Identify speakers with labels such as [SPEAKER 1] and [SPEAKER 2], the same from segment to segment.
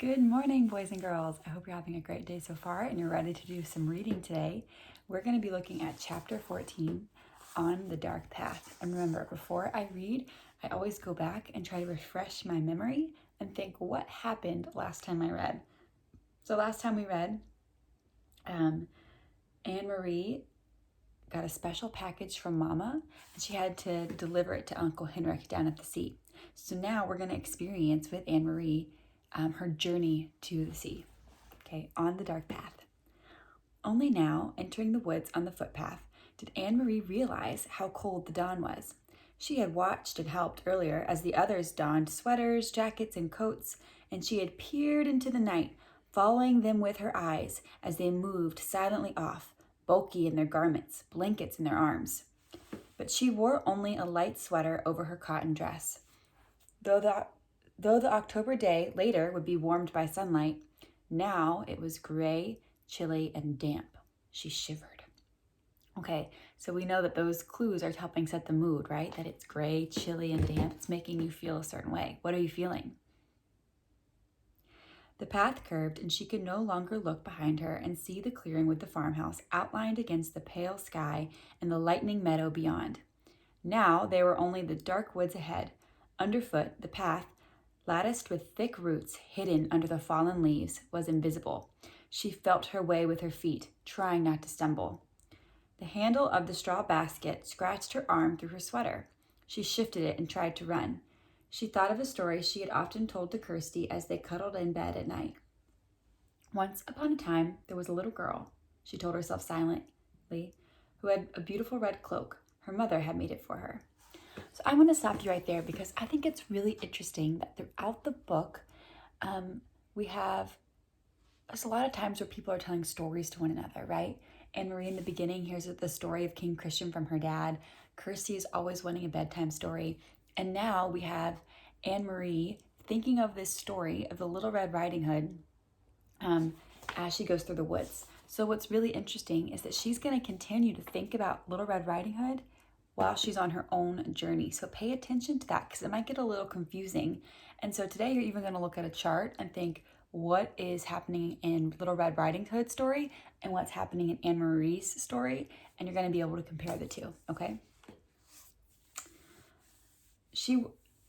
[SPEAKER 1] Good morning, boys and girls. I hope you're having a great day so far and you're ready to do some reading today. We're going to be looking at chapter 14, On the Dark Path. And remember, before I read, I always go back and try to refresh my memory and think what happened last time I read. So last time we read, Anne-Marie got a special package from Mama and she had to deliver it to Uncle Henrik down at the sea. So now we're going to experience with Anne-Marie her journey to the sea, okay, on the dark path. Only now, entering the woods on the footpath, did Anne-Marie realize how cold the dawn was. She had watched and helped earlier as the others donned sweaters, jackets, and coats, and she had peered into the night, following them with her eyes as they moved silently off, bulky in their garments, blankets in their arms. But she wore only a light sweater over her cotton dress. Though the October day later would be warmed by sunlight, now it was gray, chilly, and damp. She shivered. Okay, so we know that those clues are helping set the mood, right? That it's gray, chilly, and damp. It's making you feel a certain way. What are you feeling? The path curved, and she could no longer look behind her and see the clearing with the farmhouse outlined against the pale sky and the lightening meadow beyond. Now they were only the dark woods ahead. Underfoot, the path, latticed with thick roots hidden under the fallen leaves, was invisible. She felt her way with her feet, trying not to stumble. The handle of the straw basket scratched her arm through her sweater. She shifted it and tried to run. She thought of a story she had often told to Kirsty as they cuddled in bed at night. Once upon a time, there was a little girl, she told herself silently, who had a beautiful red cloak. Her mother had made it for her. So I want to stop you right there because I think it's really interesting that throughout the book, there's a lot of times where people are telling stories to one another, right? Anne-Marie in the beginning hears the story of King Christian from her dad. Kirsty is always wanting a bedtime story. And now we have Anne-Marie thinking of this story of the Little Red Riding Hood as she goes through the woods. So what's really interesting is that she's going to continue to think about Little Red Riding Hood while she's on her own journey. So pay attention to that because it might get a little confusing. And so today you're even going to look at a chart and think, what is happening in Little Red Riding Hood's story and what's happening in Anne-Marie's story, and you're going to be able to compare the two, okay?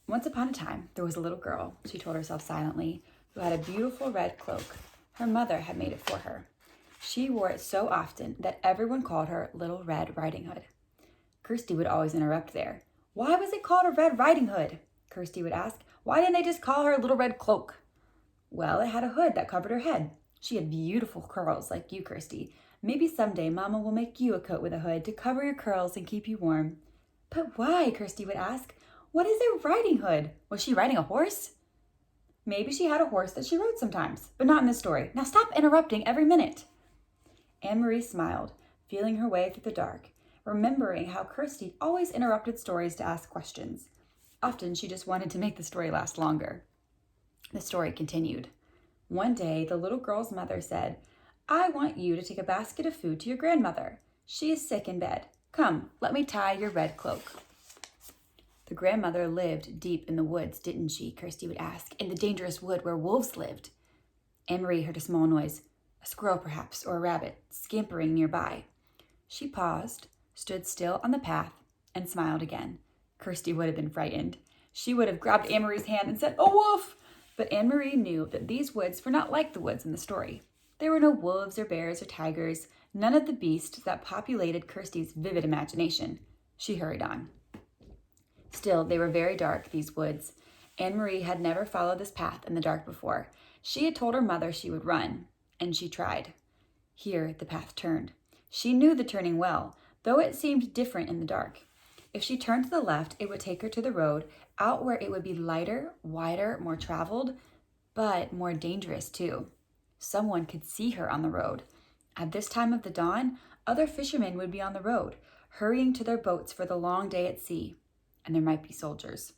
[SPEAKER 1] Once upon a time, there was a little girl, she told herself silently, who had a beautiful red cloak. Her mother had made it for her. She wore it so often that everyone called her Little Red Riding Hood. Kirsty would always interrupt there. Why was it called a Red Riding Hood? Kirsty would ask. Why didn't they just call her a Little Red Cloak? Well, it had a hood that covered her head. She had beautiful curls like you, Kirsty. Maybe someday Mama will make you a coat with a hood to cover your curls and keep you warm. But why? Kirsty would ask. What is a riding hood? Was she riding a horse? Maybe she had a horse that she rode sometimes, but not in this story. Now stop interrupting every minute. Anne-Marie smiled, feeling her way through the dark, remembering how Kirsty always interrupted stories to ask questions. Often she just wanted to make the story last longer. The story continued. One day, the little girl's mother said, I want you to take a basket of food to your grandmother. She is sick in bed. Come, let me tie your red cloak. The grandmother lived deep in the woods, didn't she? Kirsty would ask, in the dangerous wood where wolves lived. Anne-Marie heard a small noise, a squirrel perhaps, or a rabbit, scampering nearby. She paused, stood still on the path, and smiled again. Kirsty would have been frightened. She would have grabbed Anne-Marie's hand and said, "A wolf!" But Anne-Marie knew that these woods were not like the woods in the story. There were no wolves or bears or tigers, none of the beasts that populated Kirsty's vivid imagination. She hurried on. Still, they were very dark, these woods. Anne-Marie had never followed this path in the dark before. She had told her mother she would run, and she tried. Here, the path turned. She knew the turning well, though it seemed different in the dark. If she turned to the left, it would take her to the road, out where it would be lighter, wider, more traveled, but more dangerous too. Someone could see her on the road. At this time of the dawn, other fishermen would be on the road, hurrying to their boats for the long day at sea, and there might be soldiers.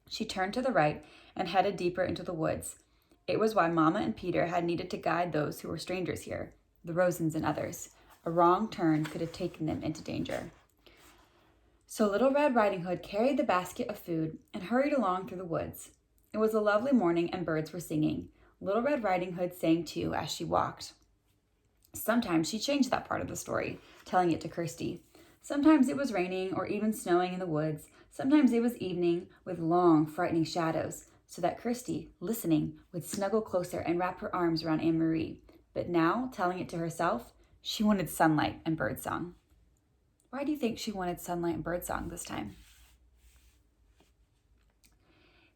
[SPEAKER 1] She turned to the right and headed deeper into the woods. It was why Mama and Peter had needed to guide those who were strangers here, the Rosens and others. A wrong turn could have taken them into danger. So Little Red Riding Hood carried the basket of food and hurried along through the woods. It was a lovely morning and birds were singing. Little Red Riding Hood sang too as she walked. Sometimes she changed that part of the story, telling it to Kirsty. Sometimes it was raining or even snowing in the woods. Sometimes it was evening with long, frightening shadows, so that Kirsty, listening, would snuggle closer and wrap her arms around Anne-Marie. But now, telling it to herself, she wanted sunlight and birdsong. Why do you think she wanted sunlight and birdsong this time?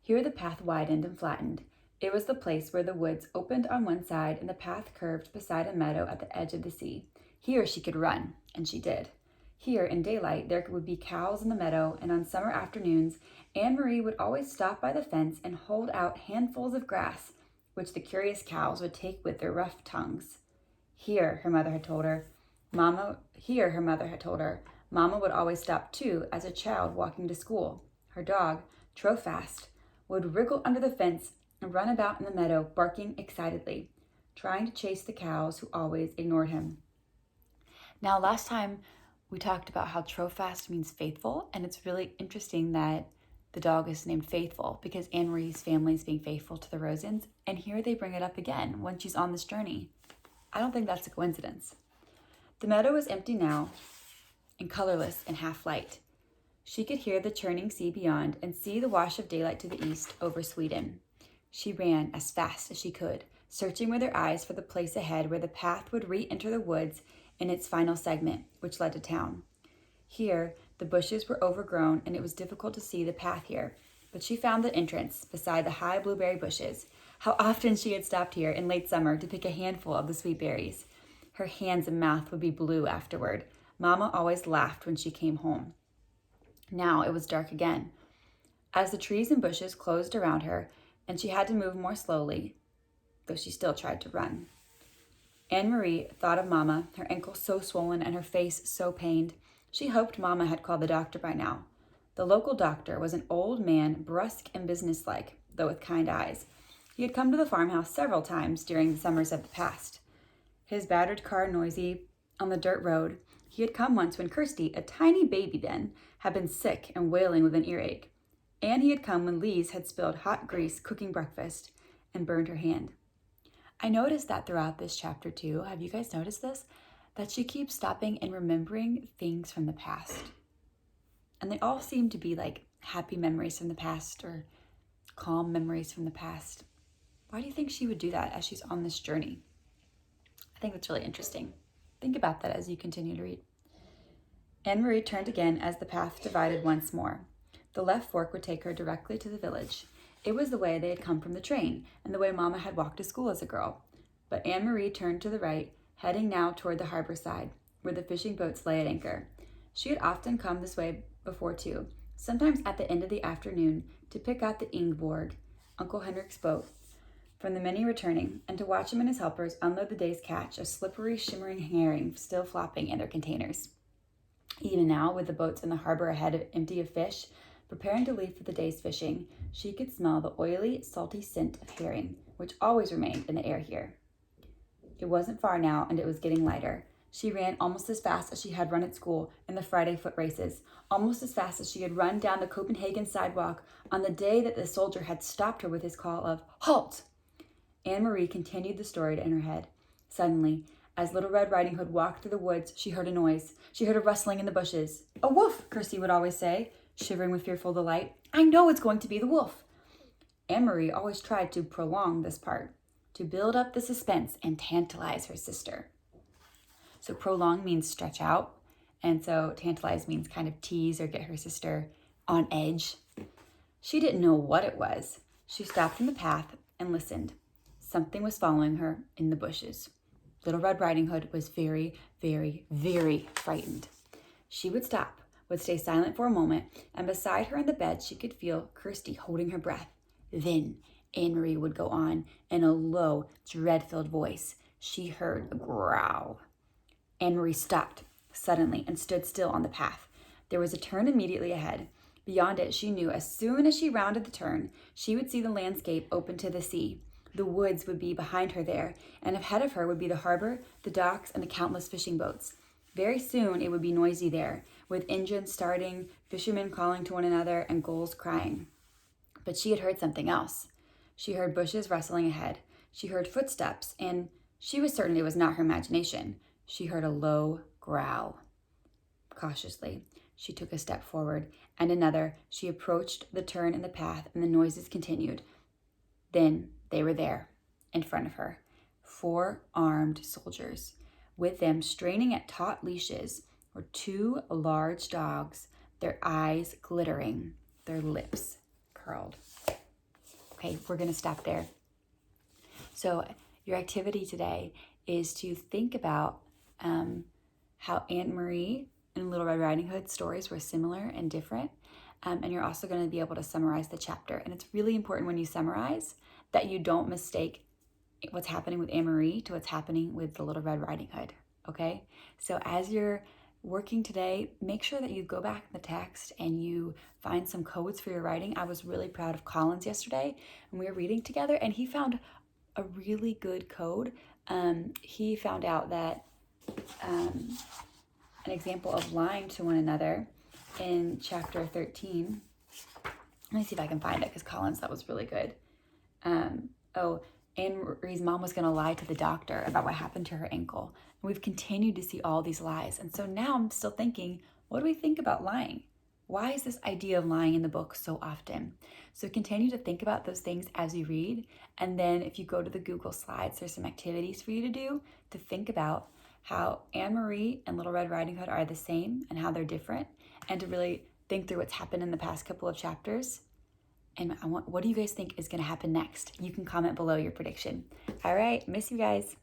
[SPEAKER 1] Here the path widened and flattened. It was the place where the woods opened on one side and the path curved beside a meadow at the edge of the sea. Here she could run, and she did. Here, in daylight, there would be cows in the meadow, and on summer afternoons, Anne-Marie would always stop by the fence and hold out handfuls of grass, which the curious cows would take with their rough tongues. Here, her mother had told her, Mama would always stop too as a child walking to school. Her dog, Trofast, would wriggle under the fence and run about in the meadow, barking excitedly, trying to chase the cows who always ignored him. Now, last time we talked about how Trofast means faithful, and it's really interesting that the dog is named Faithful because Anne-Marie's family is being faithful to the Rosens, and here they bring it up again when she's on this journey. I don't think that's a coincidence. The meadow was empty now and colorless in half light. She could hear the churning sea beyond and see the wash of daylight to the east over Sweden. She ran as fast as she could, searching with her eyes for the place ahead where the path would re-enter the woods in its final segment, which led to town. Here, the bushes were overgrown and it was difficult to see the path here, but she found the entrance beside the high blueberry bushes. How often she had stopped here in late summer to pick a handful of the sweet berries. Her hands and mouth would be blue afterward. Mama always laughed when she came home. Now it was dark again. As the trees and bushes closed around her, and she had to move more slowly, though she still tried to run. Anne-Marie thought of Mama, her ankle so swollen and her face so pained. She hoped Mama had called the doctor by now. The local doctor was an old man, brusque and businesslike, though with kind eyes. He had come to the farmhouse several times during the summers of the past. His battered car noisy on the dirt road. He had come once when Kirsty, a tiny baby then, had been sick and wailing with an earache. And he had come when Lise had spilled hot grease cooking breakfast and burned her hand. I noticed that throughout this chapter too. Have you guys noticed this? That she keeps stopping and remembering things from the past. And they all seem to be like happy memories from the past or calm memories from the past. Why do you think she would do that as she's on this journey? I think that's really interesting. Think about that as you continue to read. Anne-Marie turned again as the path divided once more. The left fork would take her directly to the village. It was the way they had come from the train and the way Mama had walked to school as a girl. But Anne-Marie turned to the right, heading now toward the harbor side, where the fishing boats lay at anchor. She had often come this way before too, sometimes at the end of the afternoon, to pick out the Ingeborg, Uncle Henrik's boat, from the many returning, and to watch him and his helpers unload the day's catch of slippery, shimmering herring still flopping in their containers. Even now, with the boats in the harbor ahead empty of fish, preparing to leave for the day's fishing, she could smell the oily, salty scent of herring, which always remained in the air here. It wasn't far now, and it was getting lighter. She ran almost as fast as she had run at school in the Friday foot races, almost as fast as she had run down the Copenhagen sidewalk on the day that the soldier had stopped her with his call of, "Halt!" Anne-Marie continued the story in her head. Suddenly, as Little Red Riding Hood walked through the woods, she heard a noise. She heard a rustling in the bushes. "A wolf," Kirsty would always say, shivering with fearful delight. "I know it's going to be the wolf." Anne-Marie always tried to prolong this part, to build up the suspense and tantalize her sister. So prolong means stretch out, and so tantalize means kind of tease or get her sister on edge. She didn't know what it was. She stopped in the path and listened. Something was following her in the bushes. Little Red Riding Hood was very, very, very frightened. She would stop, would stay silent for a moment, and beside her in the bed she could feel Kirsty holding her breath. Then Anne-Marie would go on in a low, dread-filled voice. She heard a growl. Anne-Marie stopped suddenly and stood still on the path. There was a turn immediately ahead. Beyond it, she knew as soon as she rounded the turn, she would see the landscape open to the sea. The woods would be behind her there, and ahead of her would be the harbor, the docks, and the countless fishing boats. Very soon it would be noisy there, with engines starting, fishermen calling to one another, and gulls crying. But she had heard something else. She heard bushes rustling ahead. She heard footsteps, and she was certain it was not her imagination. She heard a low growl. Cautiously, she took a step forward, and another. She approached the turn in the path, and the noises continued. Then they were there, in front of her, 4 armed soldiers. With them, straining at taut leashes, were 2 large dogs, their eyes glittering, their lips curled. Okay, we're going to stop there. So your activity today is to think about how Aunt Marie and Little Red Riding Hood stories were similar and different. And you're also going to be able to summarize the chapter. And it's really important when you summarize that you don't mistake what's happening with Anne Marie to what's happening with the Little Red Riding Hood, okay? So as you're working today, make sure that you go back in the text and you find some codes for your writing. I was really proud of Collins yesterday, and we were reading together, and he found a really good code. He found out that an example of lying to one another in chapter 13. Let me see if I can find it, because Collins, that was really good. Anne Marie's mom was going to lie to the doctor about what happened to her ankle. And we've continued to see all these lies. And so now I'm still thinking, what do we think about lying? Why is this idea of lying in the book so often? So continue to think about those things as you read. And then if you go to the Google Slides, there's some activities for you to do to think about how Anne Marie and Little Red Riding Hood are the same and how they're different, and to really think through what's happened in the past couple of chapters. And what do you guys think is going to happen next? You can comment below your prediction. All right, miss you guys.